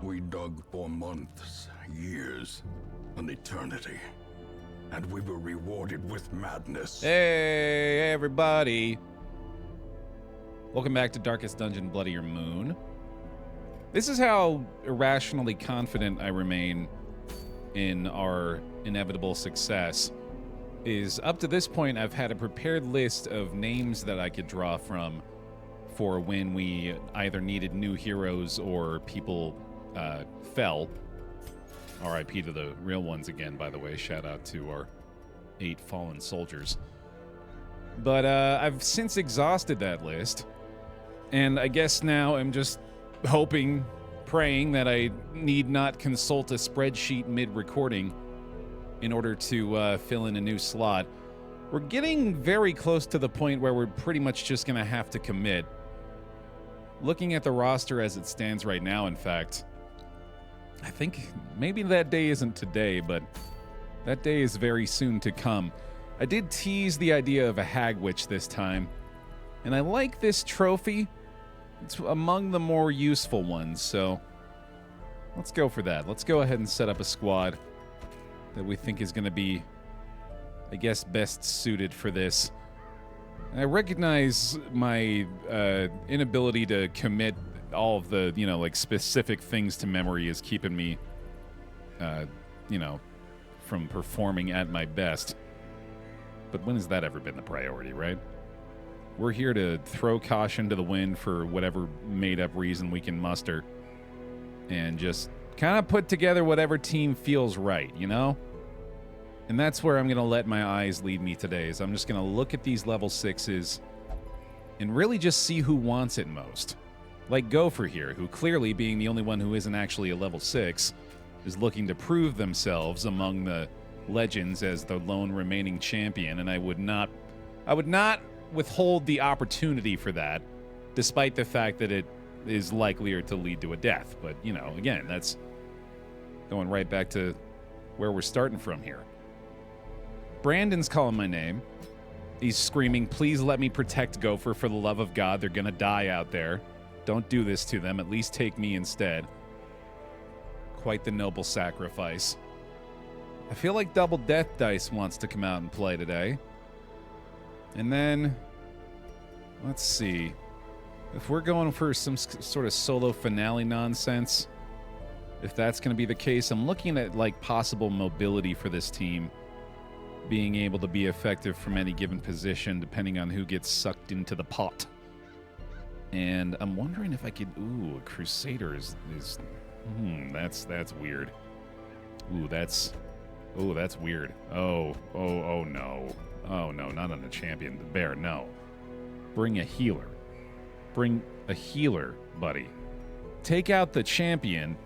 We dug for months, years, an eternity. And we were rewarded with madness. Hey, everybody. Welcome back to Darkest Dungeon, Bloodier Moon. This is how irrationally confident I remain in our inevitable success. Is up to this point, I've had a prepared list of names that I could draw from for when we either needed new heroes or people fell. R.I.P. to the real ones again, by the way. Shout out to our 8 fallen soldiers. But I've since exhausted that list, and I guess now I'm just hoping, praying that I need not consult a spreadsheet mid-recording in order to fill in a new slot. We're getting very close to the point where we're pretty much just going to have to commit. Looking at the roster as it stands right now, in fact, I think maybe that day isn't today, but that day is very soon to come. I did tease the idea of a Hag Witch this time, and I like this trophy. It's among the more useful ones, so let's go for that. Let's go ahead and set up a squad that we think is going to be, I guess, best suited for this. I recognize my inability to commit all of the, like specific things to memory is keeping me, from performing at my best. But when has that ever been the priority, right? We're here to throw caution to the wind for whatever made-up reason we can muster and just kind of put together whatever team feels right, And that's where I'm going to let my eyes lead me today, is I'm just going to look at these level 6s and really just see who wants it most. Like Gopher here, who clearly, being the only one who isn't actually a level 6, is looking to prove themselves among the legends as the lone remaining champion, and I would not withhold the opportunity for that, despite the fact that it is likelier to lead to a death. But, again, that's going right back to where we're starting from here. Brandon's calling my name. He's screaming, "Please let me protect Gopher, for the love of God. They're gonna die out there. Don't do this to them. At least take me instead." Quite the noble sacrifice. I feel like Double Death Dice wants to come out and play today. And then, let's see. If we're going for some sort of solo finale nonsense, if that's going to be the case, I'm looking at like possible mobility for this team, being able to be effective from any given position depending on who gets sucked into the pot. And I'm wondering if I could... Ooh, a Crusader is that's weird. Ooh, that's weird. Oh no. Oh no, not on the champion. The Baer, no. Bring a healer. Bring a healer, buddy. Take out the champion,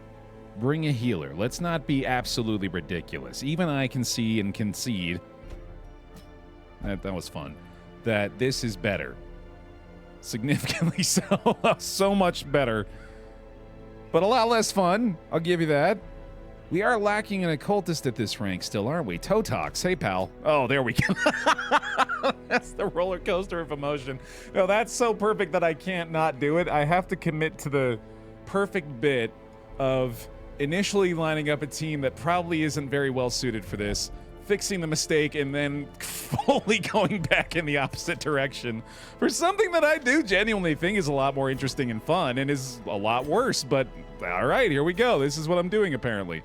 bring a healer. Let's not be absolutely ridiculous. Even I can see and concede, that was fun, that this is better. Significantly so. So much better. But a lot less fun, I'll give you that. We are lacking an occultist at this rank still, aren't we? Totox, hey pal. Oh, there we go. That's the roller coaster of emotion. No, that's so perfect that I can't not do it. I have to commit to the perfect bit of initially lining up a team that probably isn't very well suited for this, fixing the mistake, and then fully going back in the opposite direction for something that I do genuinely think is a lot more interesting and fun and is a lot worse. But all right, here we go. This is what I'm doing, apparently.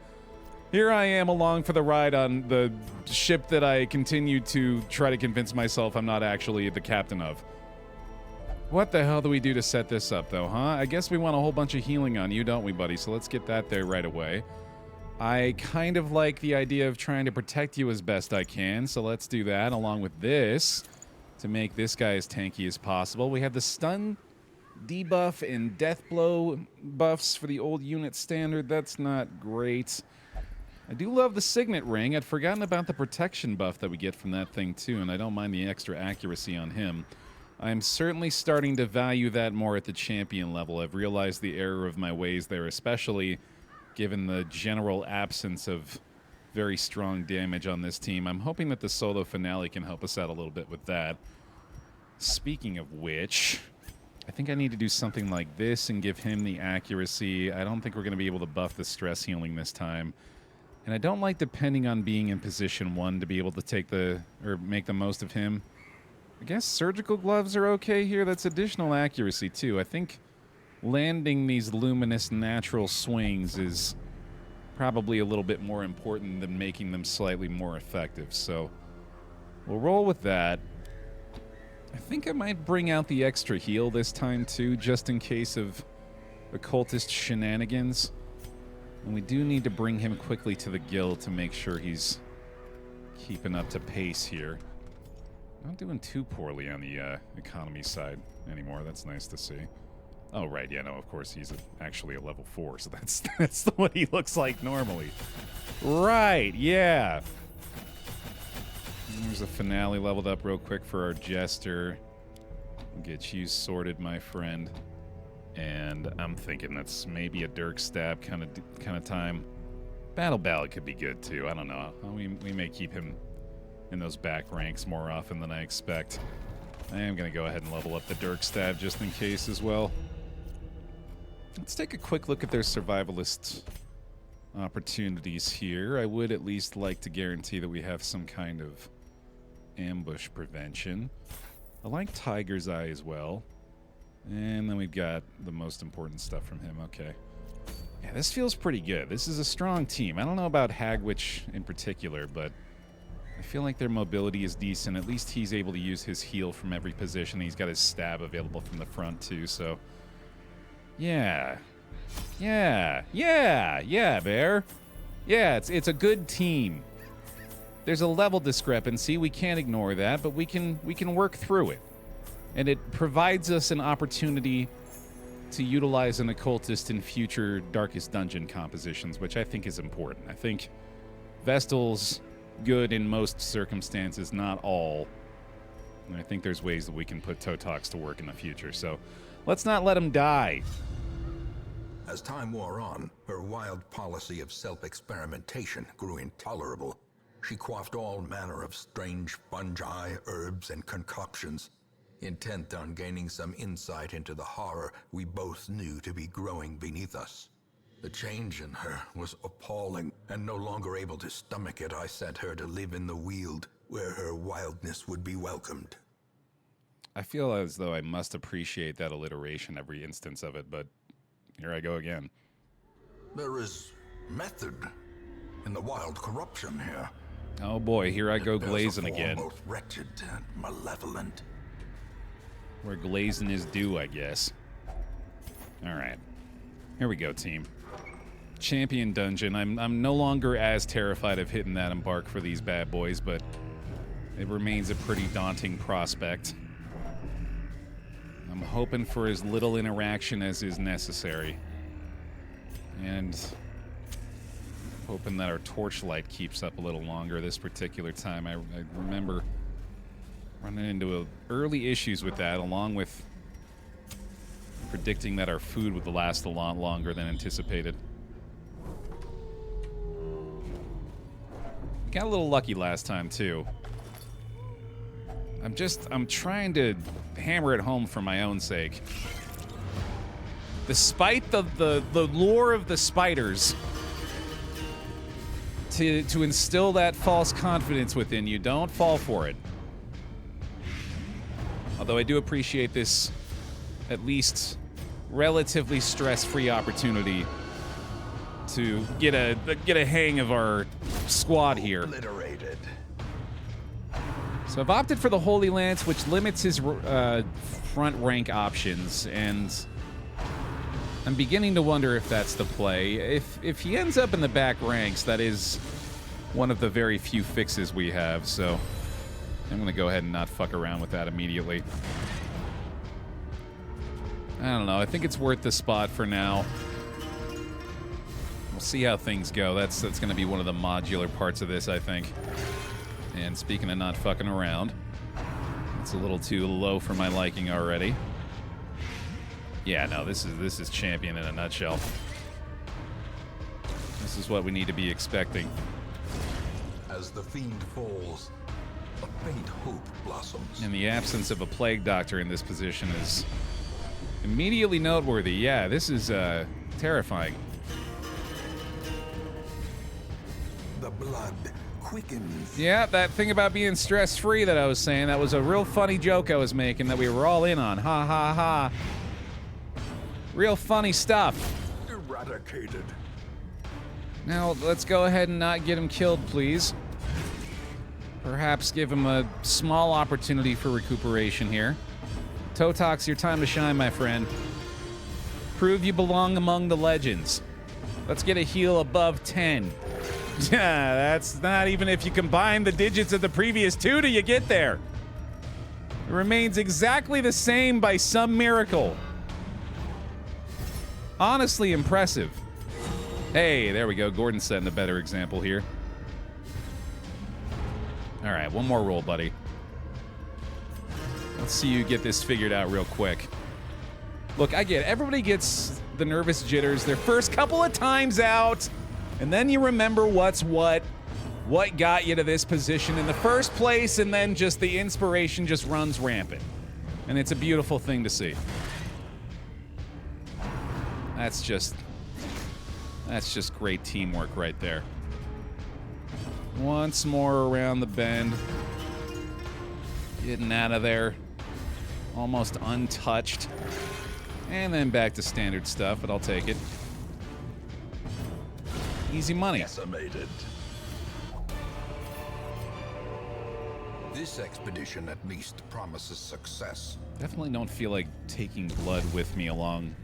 Here I am along for the ride on the ship that I continue to try to convince myself I'm not actually the captain of. What the hell do we do to set this up, though, huh? I guess we want a whole bunch of healing on you, don't we, buddy? So let's get that there right away. I kind of like the idea of trying to protect you as best I can, so let's do that along with this to make this guy as tanky as possible. We have the stun debuff and death blow buffs for the old unit standard. That's not great. I do love the signet ring. I'd forgotten about the protection buff that we get from that thing too, and I don't mind the extra accuracy on him. I'm certainly starting to value that more at the champion level. I've realized the error of my ways there, especially given the general absence of very strong damage on this team. I'm hoping that the solo finale can help us out a little bit with that. Speaking of which, I think I need to do something like this and give him the accuracy. I don't think we're going to be able to buff the stress healing this time. And I don't like depending on being in position 1 to be able to take or make the most of him. I guess surgical gloves are okay here. That's additional accuracy, too. I think landing these luminous natural swings is probably a little bit more important than making them slightly more effective. So we'll roll with that. I think I might bring out the extra heal this time, too, just in case of occultist shenanigans. And we do need to bring him quickly to the guild to make sure he's keeping up to pace here. Not doing too poorly on the economy side anymore. That's nice to see. Oh, right. Yeah, no, of course, he's actually a level 4, so that's what he looks like normally. Right, yeah. There's a finale leveled up real quick for our Jester. We'll get you sorted, my friend. And I'm thinking that's maybe a Dirk Stab kind of time. Battle Ballad could be good, too. I don't know. We may keep him in those back ranks more often than I expect. I am going to go ahead and level up the Dirk Stab just in case as well. Let's take a quick look at their survivalist opportunities here. I would at least like to guarantee that we have some kind of ambush prevention. I like Tiger's Eye as well. And then we've got the most important stuff from him. Okay. Yeah, this feels pretty good. This is a strong team. I don't know about Hag Witch in particular, but I feel like their mobility is decent. At least he's able to use his heal from every position. He's got his stab available from the front, too, so... Yeah. Yeah. Yeah. Yeah, Baer. Yeah, it's a good team. There's a level discrepancy. We can't ignore that, but we can work through it. And it provides us an opportunity to utilize an occultist in future Darkest Dungeon compositions, which I think is important. I think Vestal's good in most circumstances, not all. And I think there's ways that we can put Totox to work in the future. So let's not let him die. As time wore on, her wild policy of self-experimentation grew intolerable. She quaffed all manner of strange fungi, herbs, and concoctions, intent on gaining some insight into the horror we both knew to be growing beneath us. The change in her was appalling, and no longer able to stomach it, I sent her to live in the Weald, where her wildness would be welcomed. I feel as though I must appreciate that alliteration every instance of it, but here I go again. There is method in the wild corruption here. Oh boy, here I go glazing again. Both wretched and malevolent. Where glazing is due, I guess. Alright. Here we go, team. Champion Dungeon. I'm no longer as terrified of hitting that embark for these bad boys, but it remains a pretty daunting prospect. I'm hoping for as little interaction as is necessary. And hoping that our torchlight keeps up a little longer this particular time. I remember running into early issues with that, along with predicting that our food would last a lot longer than anticipated. Got a little lucky last time, too. I'm trying to hammer it home for my own sake. Despite the lure of the spiders to instill that false confidence within you, don't fall for it. Although I do appreciate this at least relatively stress-free opportunity to get a hang of our squad here. Obliterated. So I've opted for the Holy Lance, which limits his front rank options, and I'm beginning to wonder if that's the play. If he ends up in the back ranks, that is one of the very few fixes we have, so I'm going to go ahead and not fuck around with that immediately. I don't know. I think it's worth the spot for now. We'll see how things go. That's going to be one of the modular parts of this, I think. And speaking of not fucking around, it's a little too low for my liking already. Yeah, no, this is champion in a nutshell. This is what we need to be expecting. As the fiend falls, a faint hope blossoms. In the absence of a plague doctor in this position is Immediately noteworthy. Yeah, this is terrifying. The blood quickens. Yeah, that thing about being stress-free that I was saying, that was a real funny joke I was making that we were all in on. Ha ha ha. Real funny stuff. Eradicated. Now, let's go ahead and not get him killed, please. Perhaps give him a small opportunity for recuperation here. Totox, your time to shine, my friend. Prove you belong among the legends. Let's get a heal above 10. Yeah, that's not even if you combine the digits of the previous two till you get there. It remains exactly the same by some miracle. Honestly impressive. Hey, there we go. Gordon's setting a better example here. All right, one more roll, buddy. Let's see you get this figured out real quick. Look, I get it. Everybody gets the nervous jitters their first couple of times out, and then you remember what's what got you to this position in the first place, and then just the inspiration just runs rampant. And it's a beautiful thing to see. That's just great teamwork right there. Once more around the bend. Getting out of there. Almost untouched. And then back to standard stuff, but I'll take it. Easy money. Decimated. This expedition at least promises success. Definitely don't feel like taking blood with me along,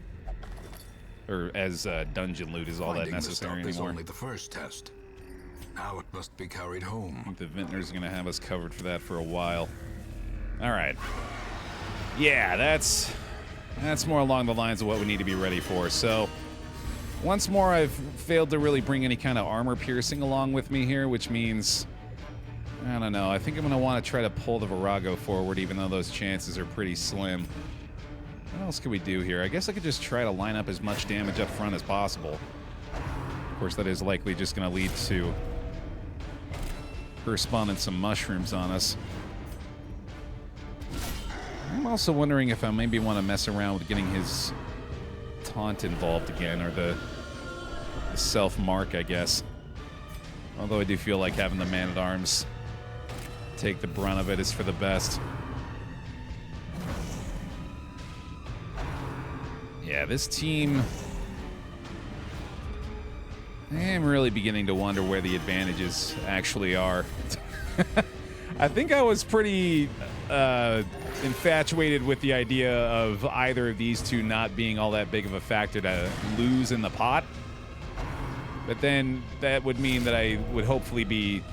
or as dungeon loot is all that necessary Finding the stop anymore. is only the first test. Now it must be carried I home. think the Vintner's gonna have us covered for that for a while. All right. Yeah, that's more along the lines of what we need to be ready for. So, once more, I've failed to really bring any kind of armor piercing along with me here, which means, I don't know, I think I'm gonna want to try to pull the Virago forward, even though those chances are pretty slim. What else could we do here? I guess I could just try to line up as much damage up front as possible. Of course, that is likely just gonna lead to her spawning some mushrooms on us. I'm also wondering if I maybe want to mess around with getting his taunt involved again, or the self-mark, I guess. Although I do feel like having the man-at-arms take the brunt of it is for the best. Yeah, this team... I am really beginning to wonder where the advantages actually are. I think I was pretty infatuated with the idea of either of these two not being all that big of a factor to lose in the pot. But then that would mean that I would hopefully be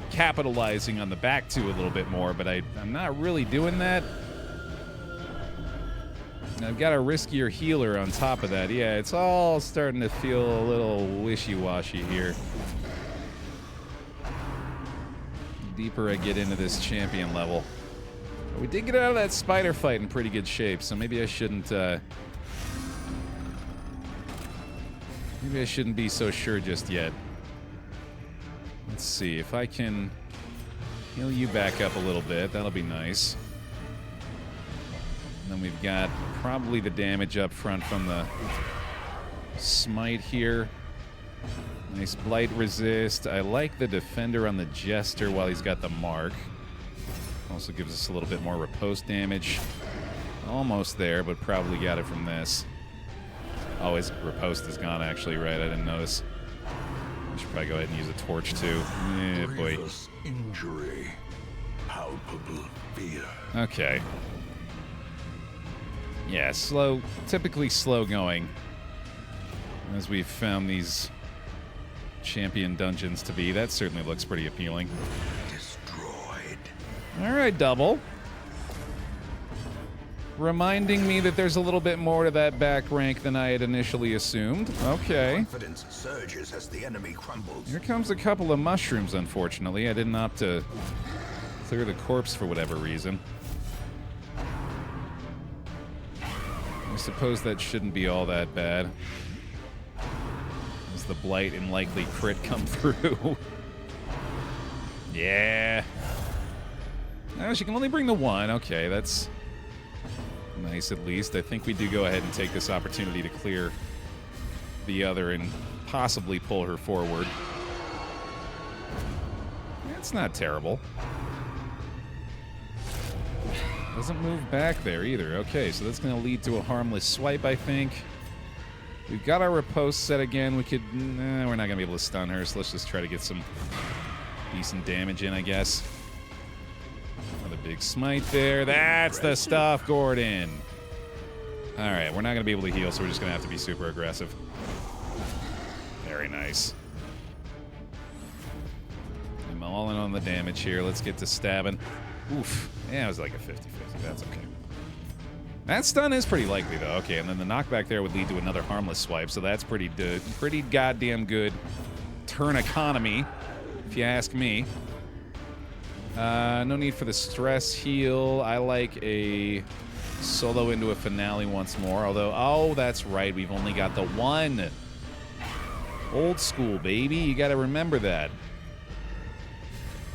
capitalizing on the back two a little bit more, but I'm not really doing that. I've got a riskier healer on top of that. Yeah, it's all starting to feel a little wishy-washy here. The deeper I get into this champion level. But we did get out of that spider fight in pretty good shape, so maybe I shouldn't be so sure just yet. Let's see if I can heal you back up a little bit. That'll be nice. And then we've got probably the damage up front from the smite here. Nice blight resist. I like the defender on the jester while he's got the mark. Also gives us a little bit more riposte damage. Almost there, but probably got it from this. Oh, his riposte is gone actually, right? I didn't notice. I should probably go ahead and use a torch too. Yeah, boy. Grievous injury. Palpable fear. Okay. Yeah, slow, typically slow going, as we've found these champion dungeons to be. That certainly looks pretty appealing. Destroyed. All right, double. Reminding me that there's a little bit more to that back rank than I had initially assumed. Okay. Confidence surges as the enemy crumbles. Here comes a couple of mushrooms, unfortunately. I didn't opt to clear the corpse for whatever reason. I suppose that shouldn't be all that bad. As the blight and likely crit come through. Yeah. No, she can only bring the one. Okay, that's Nice, at least. I think we do go ahead and take this opportunity to clear the other and possibly pull her forward. That's not terrible. Doesn't move back there either. Okay, so that's going to lead to a harmless swipe, I think. We've got our riposte set again. We could... Nah, we're not going to be able to stun her, so let's just try to get some decent damage in, I guess. Another big smite there. That's the stuff, Gordon. All right, we're not going to be able to heal, so we're just going to have to be super aggressive. Very nice. I'm all in on the damage here. Let's get to stabbing. Oof. Yeah, it was like a 50-50. That's okay. That stun is pretty likely, though. Okay, and then the knockback there would lead to another harmless swipe, so that's pretty goddamn good turn economy, if you ask me. No need for the stress heal. I like a solo into a finale once more, although, oh, that's right. We've only got the one. Old school, baby. You got to remember that.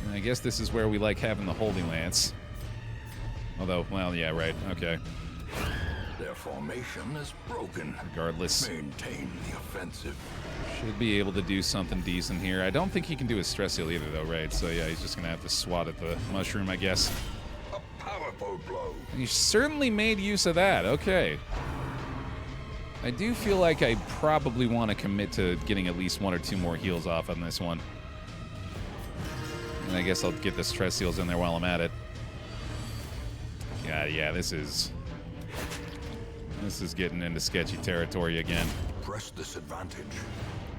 And I guess this is where we like having the Holy Lance. Although, well, yeah, right. Okay. Their formation is broken. Regardless. Maintain the offensive. Should be able to do something decent here. I don't think he can do a stress heal either, though, right? So, yeah, he's just going to have to swat at the mushroom, I guess. A powerful blow. He certainly made use of that. Okay. I do feel like I probably want to commit to getting at least one or two more heals off on this one. And I guess I'll get the stress heals in there while I'm at it. Yeah, this is getting into sketchy territory again. Press this advantage.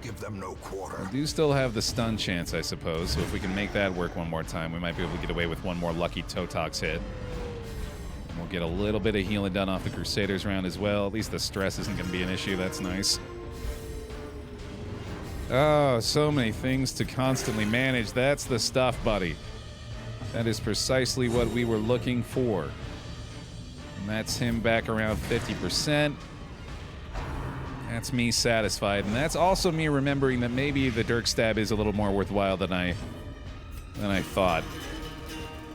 Give them no quarter. I do still have the stun chance, I suppose, so if we can make that work one more time, we might be able to get away with one more lucky Totox hit. And we'll get a little bit of healing done off the Crusaders round as well. At least the stress isn't going to be an issue. That's nice. Oh, so many things to constantly manage. That's the stuff, buddy. That is precisely what we were looking for. And that's him back around 50%. That's me satisfied. And that's also me remembering that maybe the Dirk Stab is a little more worthwhile than I thought.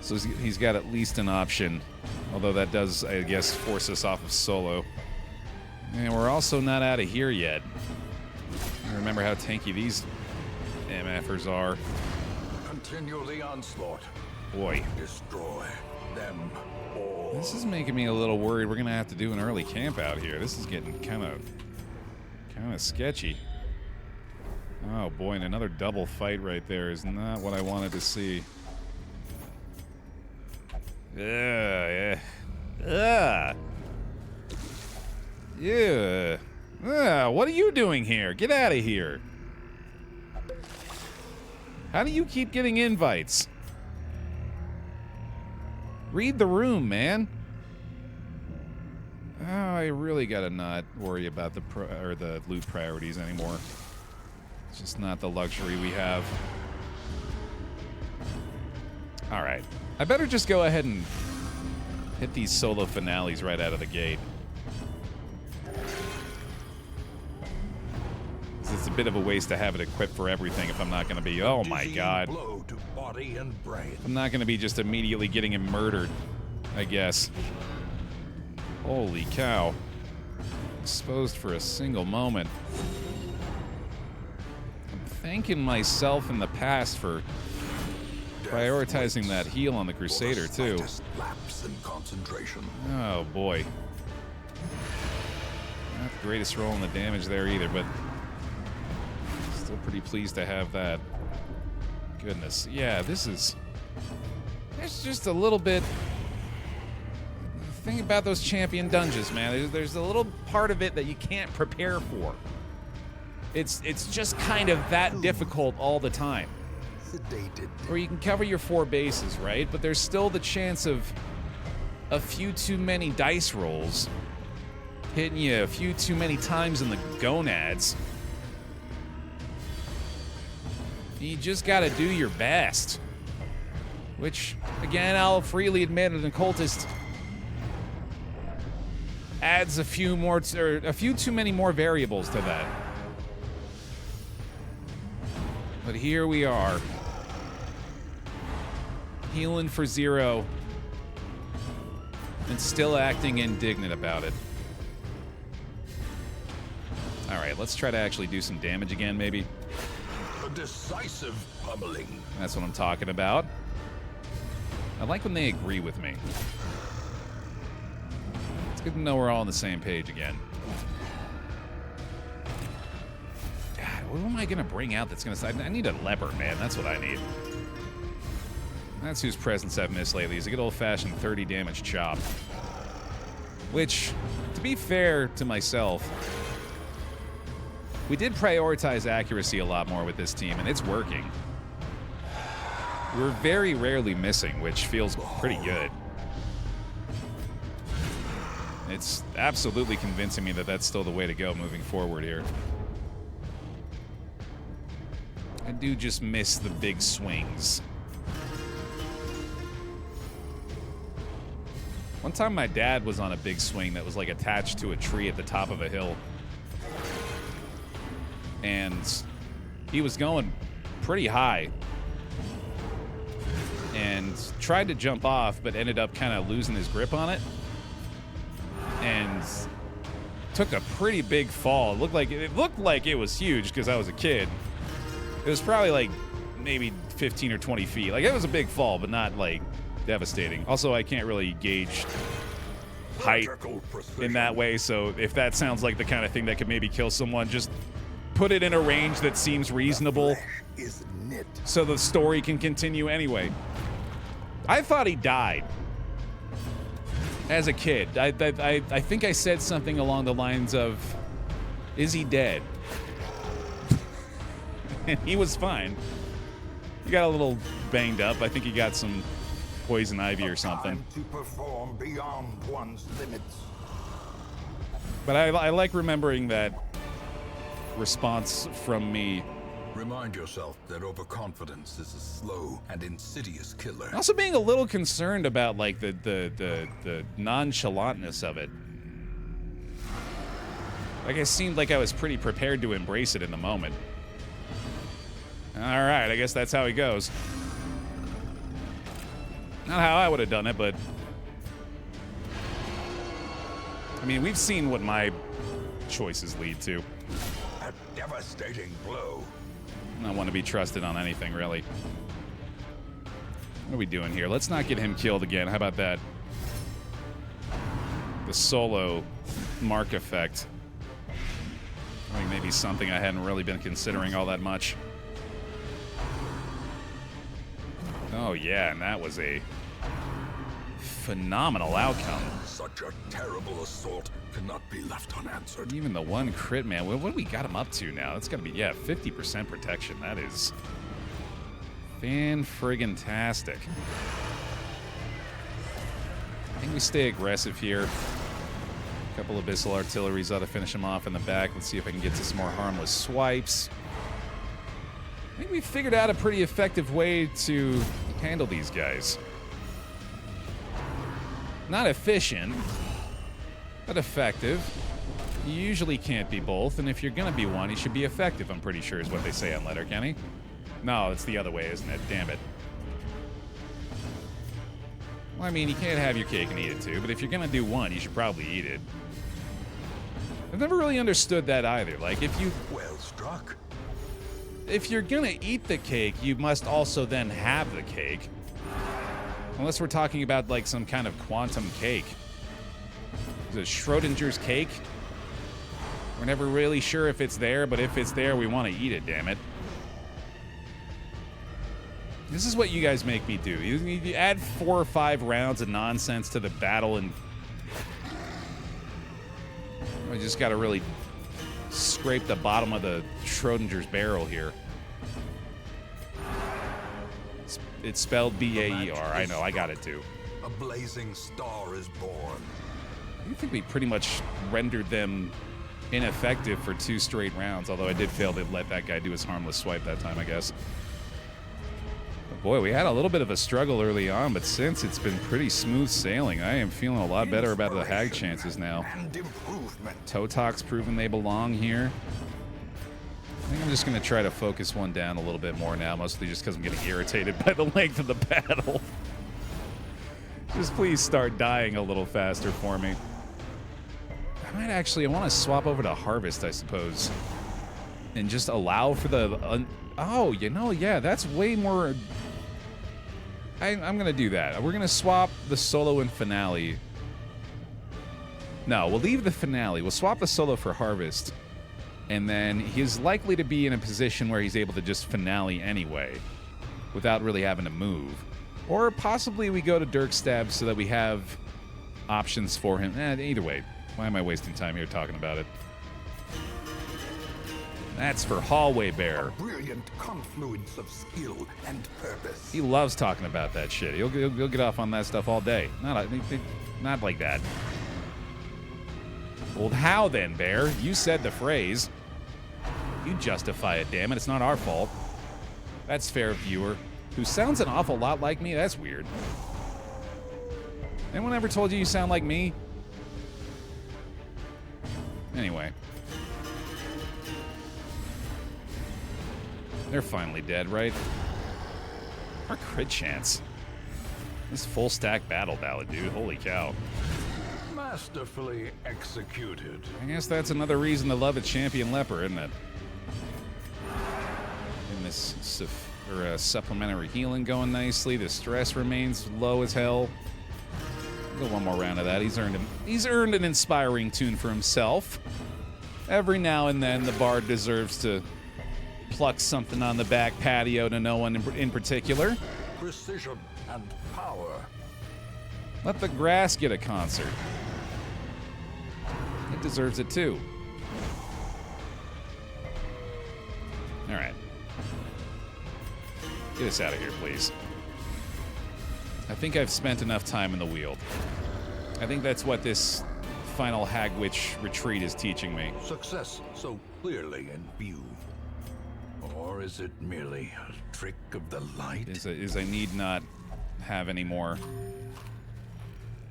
So he's got at least an option. Although that does, I guess, force us off of solo. And we're also not out of here yet. Remember how tanky these MFers are. Continue the onslaught. Boy. Destroy them all. This is making me a little worried. We're going to have to do an early camp out here. This is getting kind of sketchy. Oh boy, and another double fight right there is not what I wanted to see. Yeah. What are you doing here? Get out of here. How do you keep getting invites? Read the room, man. Oh, I really gotta not worry about the loot priorities anymore. It's just not the luxury we have. All right. I better just go ahead and hit these solo finales right out of the gate. It's a bit of a waste to have it equipped for everything if I'm not going to be... Oh, my God. Blow to body and brain. I'm not going to be just immediately getting him murdered, I guess. Holy cow. Exposed for a single moment. I'm thanking myself in the past for prioritizing that heal on the Crusader, too. Lapse in concentration. Oh, boy. Not the greatest roll in the damage there either, but... still pretty pleased to have that. Goodness. Yeah, there's just a little bit... The thing about those champion dungeons, man, there's a little part of it that you can't prepare for. It's just kind of that difficult all the time. Sedated. Or you can cover your 4 bases, right? But there's still the chance of a few too many dice rolls hitting you a few too many times in the gonads. You just gotta do your best. Which, again, I'll freely admit, an occultist adds a few too many more variables to that. But here we are. Healing for 0. and still acting indignant about it. All right, let's try to actually do some damage again, maybe. A decisive pummeling. That's what I'm talking about. I like when they agree with me. It's good to know we're all on the same page again. God, what am I going to bring out that's going to... I need a leopard, man. That's what I need. That's whose presence I've missed lately. Is a good old-fashioned 30 damage chop. Which, to be fair to myself, we did prioritize accuracy a lot more with this team, and it's working. We're very rarely missing, which feels pretty good. It's absolutely convincing me that that's still the way to go moving forward here. I do just miss the big swings. One time my dad was on a big swing that was like attached to a tree at the top of a hill. And he was going pretty high. And tried to jump off, but ended up kind of losing his grip on it. And took a pretty big fall. It looked like it was huge because I was a kid. It was probably like maybe 15 or 20 feet. Like, it was a big fall, but not like devastating. Also, I can't really gauge height in that way, so if that sounds like the kind of thing that could maybe kill someone, just put it in a range that seems reasonable so the story can continue anyway. I thought he died as a kid. I think I said something along the lines of, is he dead? And he was fine. He got a little banged up. I think he got some poison ivy or something. To perform beyond one's limits. But I like remembering that response from me. Remind yourself that overconfidence is a slow and insidious killer. Also being a little concerned about like the nonchalantness of it. Like, it seemed like I was pretty prepared to embrace it in the moment. All right, I guess that's how he goes. Not how I would have done it, but I mean, we've seen what my choices lead to. A devastating blow. I don't want to be trusted on anything, really. What are we doing here? Let's not get him killed again. How about that? The solo mark effect. I mean, maybe something I hadn't really been considering all that much. Oh, yeah, and that was a phenomenal outcome. Such a terrible assault cannot be left unanswered. Even the one crit, man. What do we got him up to now? That's got to be, yeah, 50% protection. That is fan-friggin-tastic. I think we stay aggressive here. A couple Abyssal Artilleries ought to finish him off in the back. Let's see if I can get to some more harmless swipes. I think we figured out a pretty effective way to handle these guys. Not efficient, but effective. You usually can't be both, and if you're gonna be one, you should be effective, I'm pretty sure is what they say on Letterkenny. No, it's the other way, isn't it? Damn it. Well, I mean, you can't have your cake and eat it too, but if you're gonna do one, you should probably eat it. I've never really understood that either. Like, if you... Well struck. If you're gonna eat the cake, you must also then have the cake. Unless we're talking about, like, some kind of quantum cake. Is it Schrodinger's cake? We're never really sure if it's there, but if it's there, we want to eat it, damn it. This is what you guys make me do. You add 4 or 5 rounds of nonsense to the battle, and I just got to really scrape the bottom of the Schrodinger's barrel here. It's spelled B-A-E-R. I know, I got it too. A blazing star is born. I think we pretty much rendered them ineffective for 2 straight rounds, although I did fail to let that guy do his harmless swipe that time, I guess. But boy, we had a little bit of a struggle early on, but since it's been pretty smooth sailing, I am feeling a lot better about the Hag chances now. Totok's proven they belong here. I think I'm just going to try to focus one down a little bit more now, mostly just because I'm getting irritated by the length of the battle. Just please start dying a little faster for me. I want to swap over to Harvest, I suppose. And just allow for the... oh, yeah, that's way more... I'm going to do that. We're going to swap the solo and finale. No, we'll leave the finale. We'll swap the solo for Harvest. And then he's likely to be in a position where he's able to just finale anyway, without really having to move. Or possibly we go to Dirk Stab so that we have options for him. Either way, why am I wasting time here talking about it? That's for Hallway Bear. A brilliant confluence of skill and purpose. He loves talking about that shit. He'll get off on that stuff all day. Not like that. Well, how then, Bear? You said the phrase. You justify it, damn it. It's not our fault. That's fair, viewer. Who sounds an awful lot like me? That's weird. Anyone ever told you sound like me? Anyway. They're finally dead, right? Our crit chance. This full stack battle ballad, dude. Holy cow. Masterfully executed. I guess that's another reason to love a champion leper, isn't it? And this supplementary healing going nicely. The stress remains low as hell. Go one more round of that. He's earned an inspiring tune for himself. Every now and then, the bard deserves to pluck something on the back patio to no one in particular. Precision and power. Let the grass get a concert. It deserves it too. All right. Get us out of here, please. I think I've spent enough time in the Weald. I think that's what this final Hag Witch retreat is teaching me. Success so clearly in view. Or is it merely a trick of the light? Is I need not have any more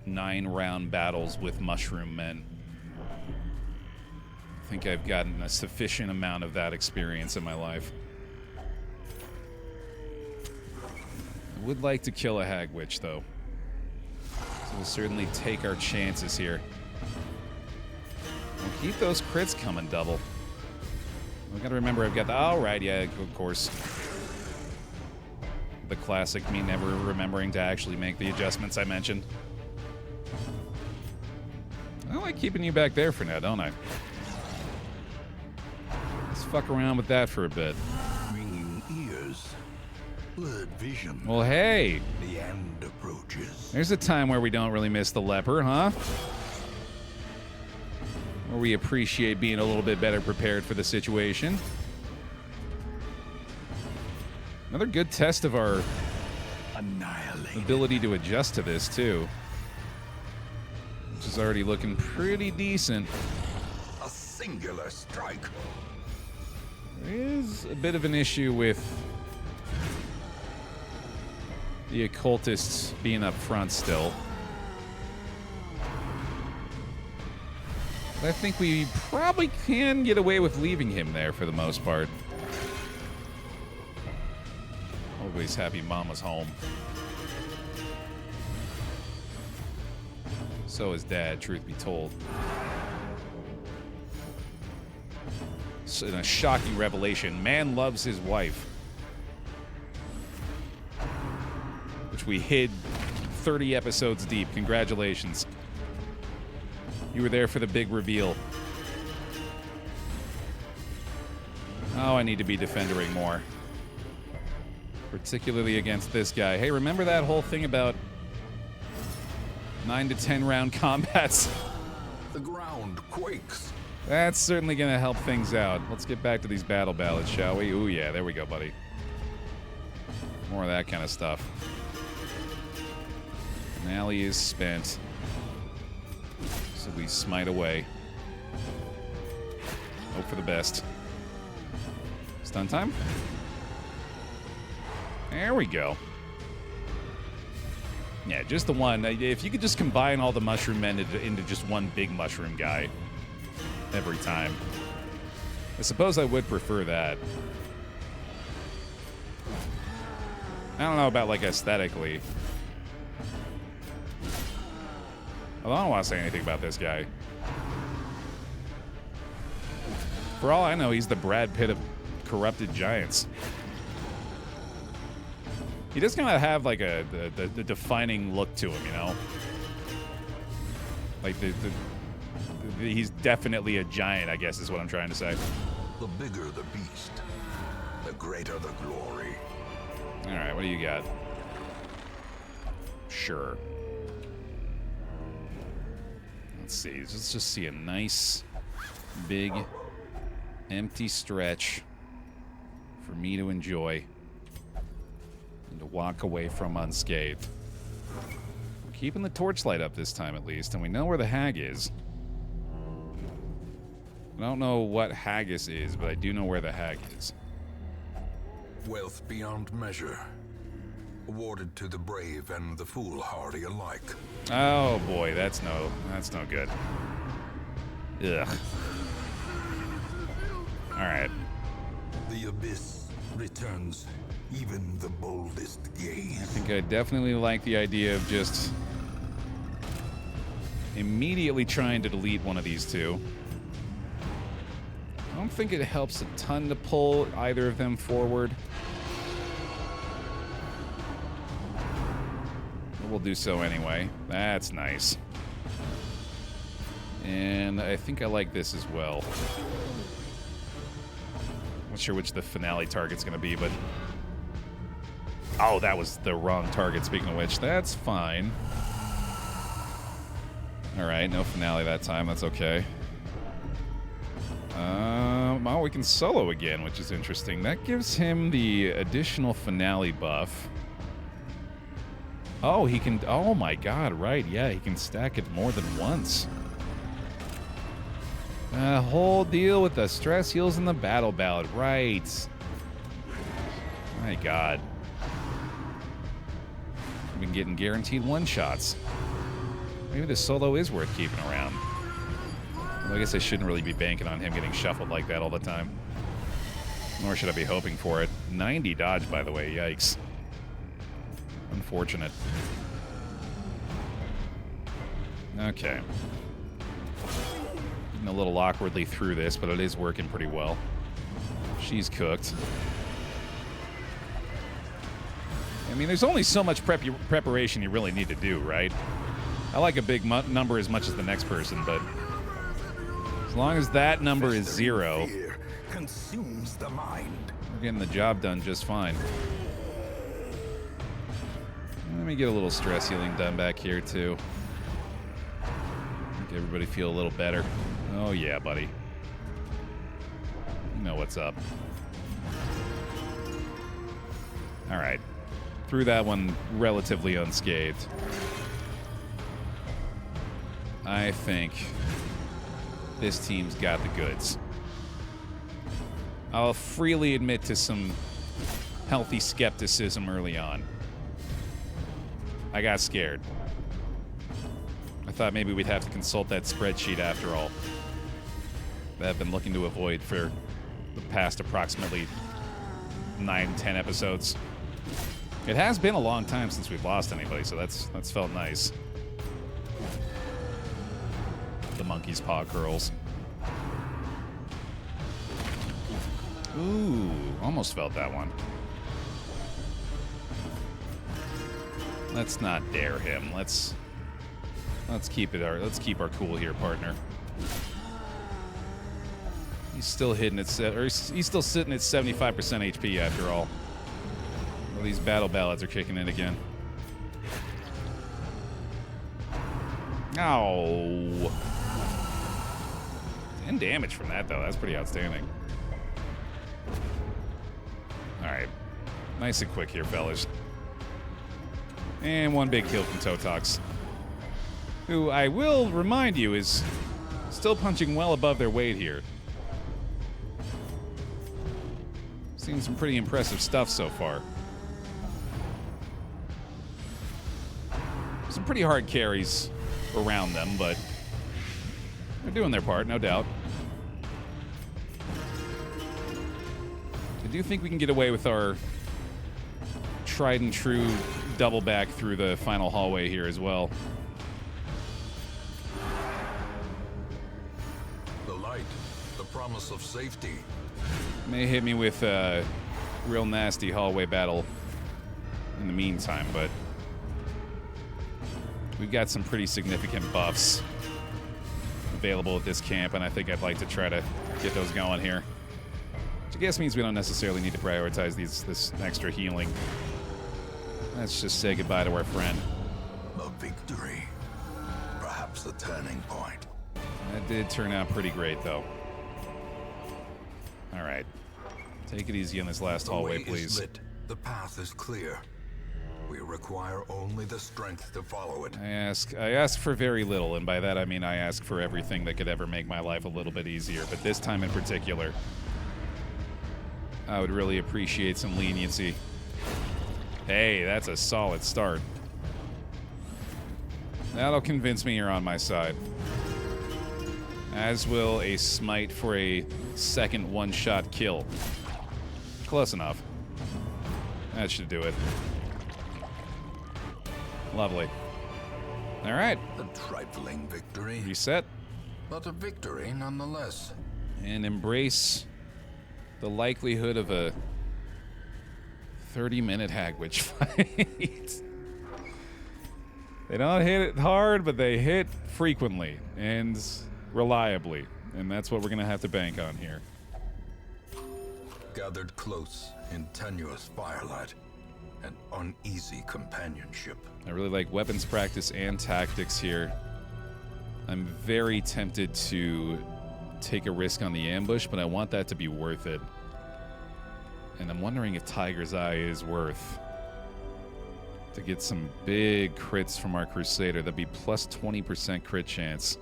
9-round battles with mushroom men. I think I've gotten a sufficient amount of that experience in my life. I would like to kill a Hag Witch, though. So we'll certainly take our chances here. We'll keep those crits coming double. We gotta remember I've got the... Oh, right, yeah, of course. The classic me never remembering to actually make the adjustments I mentioned. I like keeping you back there for now, don't I? Let's fuck around with that for a bit. Ringing ears. Blurred vision. Well, hey. The end approaches. There's a time where we don't really miss the leper, huh? Where we appreciate being a little bit better prepared for the situation. Another good test of our ability to adjust to this, too. Which is already looking pretty decent. A singular strike. There is a bit of an issue with the occultists being up front still. But I think we probably can get away with leaving him there for the most part. Always happy Mama's home. So is Dad, truth be told. So in a shocking revelation, man loves his wife. Which we hid 30 episodes deep. Congratulations. You were there for the big reveal. Oh, I need to be defendering more. Particularly against this guy. Hey, remember that whole thing about 9 to 10 round combats? The ground quakes. That's certainly going to help things out. Let's get back to these battle ballads, shall we? Ooh, yeah, there we go, buddy. More of that kind of stuff. Finale is spent. So we smite away. Hope for the best. Stun time? There we go. Yeah, just the one. If you could just combine all the mushroom men into just one big mushroom guy every time. I suppose I would prefer that. I don't know about, like, aesthetically. I don't want to say anything about this guy. For all I know, he's the Brad Pitt of corrupted giants. He does kind of have like the defining look to him, you know? Like he's definitely a giant, I guess is what I'm trying to say. The bigger the beast, the greater the glory. All right, what do you got? Sure. Let's see. Let's just see a nice, big, empty stretch for me to enjoy and to walk away from unscathed. We're keeping the torchlight up this time, at least, and we know where the hag is. I don't know what haggis is, but I do know where the hag is. Wealth beyond measure, awarded to the brave and the foolhardy alike. Oh boy, that's no good. Ugh. All right. The abyss returns even the boldest gaze. I think I definitely like the idea of just immediately trying to delete one of these two. I don't think it helps a ton to pull either of them forward. But we'll do so anyway. That's nice. And I think I like this as well. Not sure which the finale target's going to be, but... Oh, that was the wrong target, speaking of which. That's fine. Alright, no finale that time. That's okay. Oh, we can solo again, which is interesting. That gives him the additional finale buff. Oh, he can... Oh my god, right. Yeah, he can stack it more than once. Whole deal with the stress heals and the battle ballad. Right. My god. I've been getting guaranteed one-shots. Maybe the solo is worth keeping around. Well, I guess I shouldn't really be banking on him getting shuffled like that all the time. Nor should I be hoping for it. 90 dodge, by the way. Yikes. Unfortunate. Okay. Getting a little awkwardly through this, but it is working pretty well. She's cooked. I mean, there's only so much preparation you really need to do, right? I like a big number as much as the next person, but as long as that number is 0, consumes the mind. we're getting the job done just fine. Let me get a little stress healing done back here, too. Make everybody feel a little better. Oh, yeah, buddy. You know what's up. All right. Threw that one relatively unscathed. I think this team's got the goods. I'll freely admit to some healthy skepticism early on. I got scared. I thought maybe we'd have to consult that spreadsheet after all that I've been looking to avoid for the past approximately 9-10 episodes. It has been a long time since we've lost anybody, so that's felt nice. The monkey's paw curls. Ooh, almost felt that one. Let's not dare him. Let's keep our cool here, partner. He's still hitting it, or he's still sitting at 75% HP after all. Well, these battle ballads are kicking in again. Ow. 10 damage from that, though. That's pretty outstanding. All right. Nice and quick here, fellas. And one big kill from Totox, who I will remind you is still punching well above their weight here. Seen some pretty impressive stuff so far. Some pretty hard carries around them, but they're doing their part, no doubt. I do think we can get away with our tried and true double back through the final hallway here as well. promise of safety. May hit me with a real nasty hallway battle in the meantime, but we've got some pretty significant buffs available at this camp, and I think I'd like to try to get those going here. Which I guess means we don't necessarily need to prioritize this extra healing. Let's just say goodbye to our friend. A victory. Perhaps a turning point. That did turn out pretty great, though. All right. Take it easy on this last hallway, The way please. is lit. The path is clear. We require only the strength to follow it. I ask for very little, and by that I mean I ask for everything that could ever make my life a little bit easier. But this time in particular, I would really appreciate some leniency. Hey, that's a solid start. That'll convince me you're on my side. As will a smite for a second one-shot kill. Close enough. That should do it. Lovely. All right. A trifling victory, Reset. but a victory nonetheless. And embrace the likelihood of a 30-minute Hag Witch fight. They don't hit it hard, but they hit frequently and reliably. And that's what we're going to have to bank on here. Gathered close in tenuous firelight and uneasy companionship. I really like weapons practice and tactics here. I'm very tempted to take a risk on the ambush, but I want that to be worth it. And I'm wondering if Tiger's Eye is worth to get some big crits from our Crusader. That'd be plus 20% crit chance.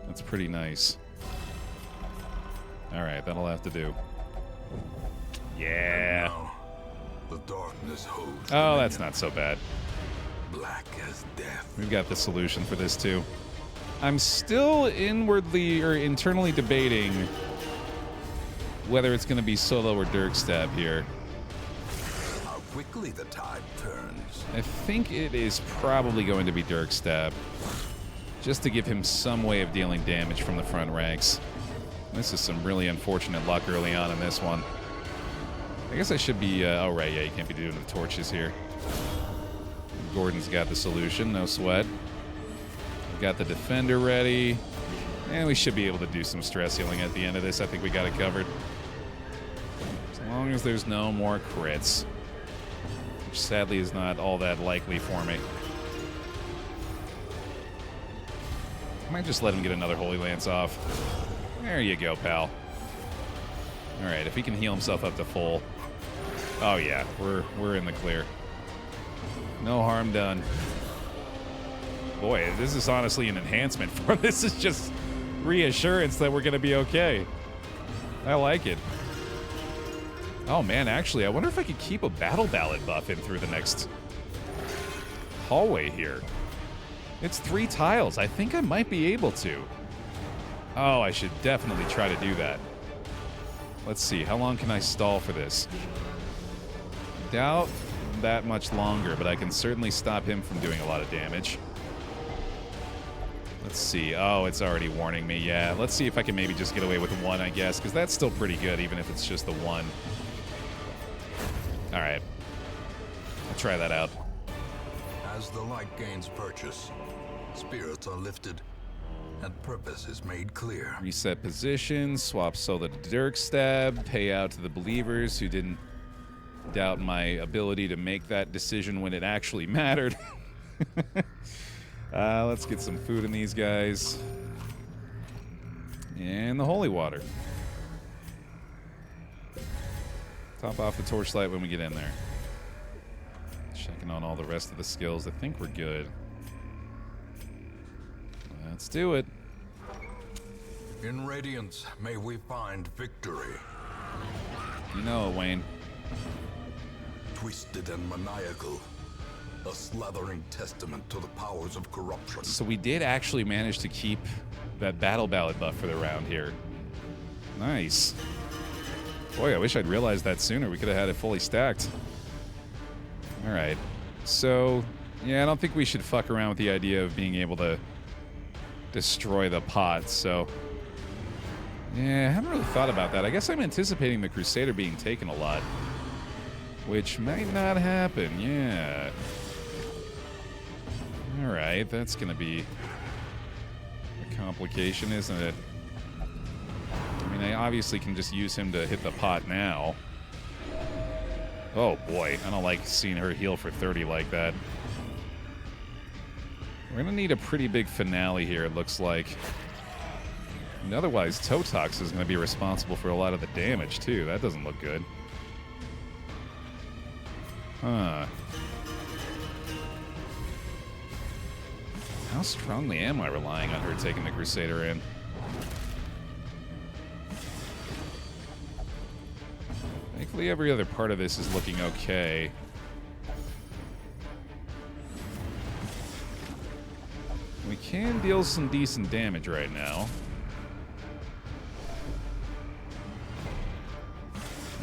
That's pretty nice. All right, that'll have to do. Yeah. Now, the darkness holds. Oh, that's not so bad. Black as death. We've got the solution for this too. I'm still internally debating whether it's going to be solo or Dirk Stab here. How quickly the tide turns. I think it is probably going to be Dirk Stab, just to give him some way of dealing damage from the front ranks. This is some really unfortunate luck early on in this one. I guess I should be, oh right, yeah, you can't be doing the torches here. Gordon's got the solution, no sweat. We've got the defender ready. And we should be able to do some stress healing at the end of this. I think we got it covered. As long as there's no more crits. Which sadly is not all that likely for me. I might just let him get another Holy Lance off. There you go, pal. Alright, if he can heal himself up to full. Oh yeah, we're in the clear. No harm done. Boy, this is honestly an enhancement for this is just reassurance that we're gonna be okay. I like it. Oh man, actually, I wonder if I could keep a battle ballad buff in through the next hallway here. It's 3 tiles. I think I might be able to. Oh, I should definitely try to do that. Let's see, how long can I stall for this? Doubt that much longer, but I can certainly stop him from doing a lot of damage. Let's see. Oh, it's already warning me. Yeah, let's see if I can maybe just get away with 1, I guess, because that's still pretty good, even if it's just the 1. All right. I'll try that out. As the light gains purchase, spirits are lifted, and purpose is made clear. Reset position, swap solo to Dirk Stab, pay out to the believers who didn't doubt my ability to make that decision when it actually mattered. Let's get some food in these guys. And the holy water. Top off the torchlight when we get in there. Checking on all the rest of the skills. I think we're good. Let's do it. In radiance, may we find victory. You know it, Wayne. Twisted and maniacal, a slathering testament to the powers of corruption. So we did actually manage to keep that battle ballad buff for the round here. Nice. Boy, I wish I'd realized that sooner. We could have had it fully stacked. All right. So, yeah, I don't think we should fuck around with the idea of being able to destroy the pot. So, Yeah, I haven't really thought about that. I guess I'm anticipating the Crusader being taken a lot. Which might not happen, yeah. Alright, that's gonna be a complication, isn't it? I mean, I obviously can just use him to hit the pot now. Oh boy, I don't like seeing her heal for 30 like that. We're gonna need a pretty big finale here, it looks like. And otherwise, Totox is gonna be responsible for a lot of the damage, too. That doesn't look good. Huh. How strongly am I relying on her taking the Crusader in? Thankfully, every other part of this is looking okay. We can deal some decent damage right now.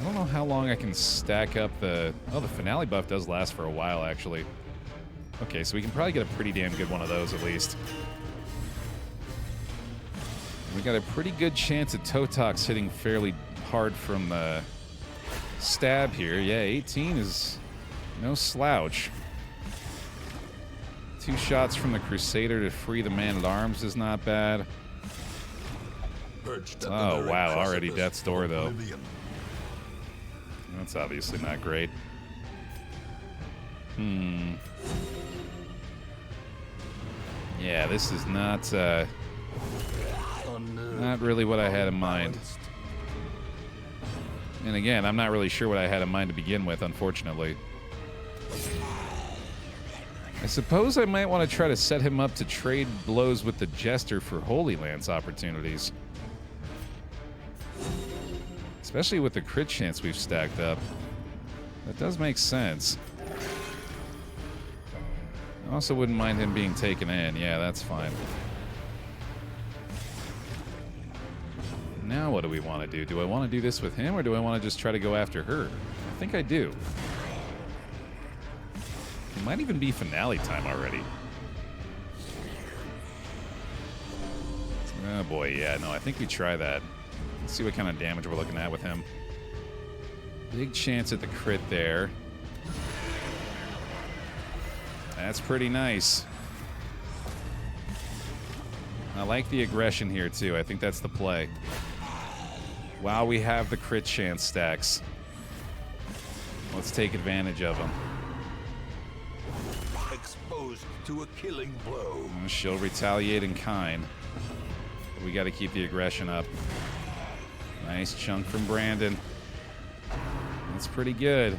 I don't know how long I can stack up the... Oh, the finale buff does last for a while, actually. Okay, so we can probably get a pretty damn good one of those, at least. We got a pretty good chance at Totox hitting fairly hard from the stab here. Yeah, 18 is no slouch. 2 shots from the Crusader to free the Man-at-Arms is not bad. Oh, wow, already Death's Door, though. That's obviously not great. Yeah, this is not really what I had in mind. And again, I'm not really sure what I had in mind to begin with, unfortunately. I suppose I might want to try to set him up to trade blows with the Jester for Holy Lance opportunities. Especially with the crit chance we've stacked up. That does make sense. I also wouldn't mind him being taken in. Yeah, that's fine. Now what do we want to do? Do I want to do this with him, or do I want to just try to go after her? I think I do. It might even be finale time already. Oh boy, yeah, no, I think we try that. Let's see what kind of damage we're looking at with him. Big chance at the crit there. That's pretty nice. I like the aggression here, too. I think that's the play. Wow, we have the crit chance stacks. Let's take advantage of them. Exposed to a killing blow. She'll retaliate in kind. But we got to keep the aggression up. Nice chunk from Brandon. That's pretty good.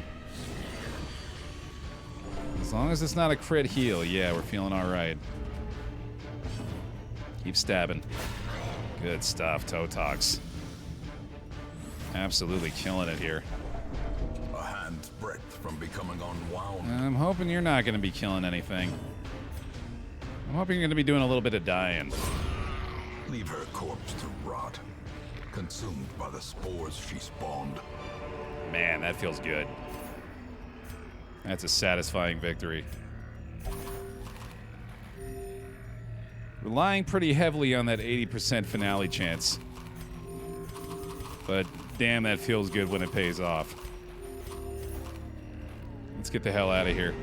As long as it's not a crit heal, yeah, we're feeling all right. Keep stabbing. Good stuff, Totox. Absolutely killing it here. A hand's breadth from becoming unwound. I'm hoping you're not going to be killing anything. I'm hoping you're going to be doing a little bit of dying. Leave her corpse to rot, consumed by the spores she spawned. Man, that feels good. That's a satisfying victory. Relying pretty heavily on that 80% finale chance. But damn, that feels good when it pays off. Let's get the hell out of here.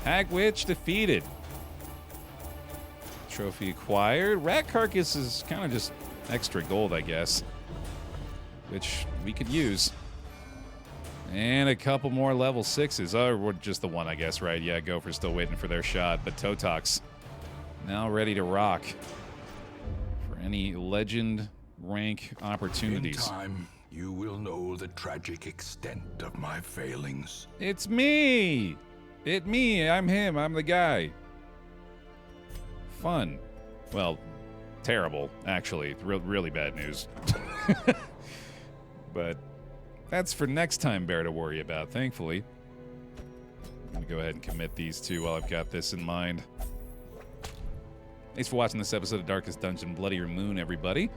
Hag Witch defeated. Trophy acquired. Rat Carcass is kind of just extra gold, I guess. Which we could use. And a couple more level 6s. Or just the one, I guess, right? Yeah, Gopher's still waiting for their shot. But Totox now ready to rock for any legend rank opportunities. In time, you will know the tragic extent of my failings. It's me! It's me. I'm him. I'm the guy. Fun. Well, terrible, actually. Really bad news. But that's for next time Baer to worry about, thankfully. I'm going to go ahead and commit these two while I've got this in mind. Thanks for watching this episode of Darkest Dungeon Bloodier Moon, everybody.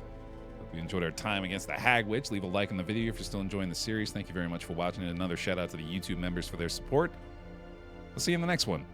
Hope you enjoyed our time against the Hag Witch. Leave a like on the video if you're still enjoying the series. Thank you very much for watching, and another shout out to the YouTube members for their support. We'll see you in the next one.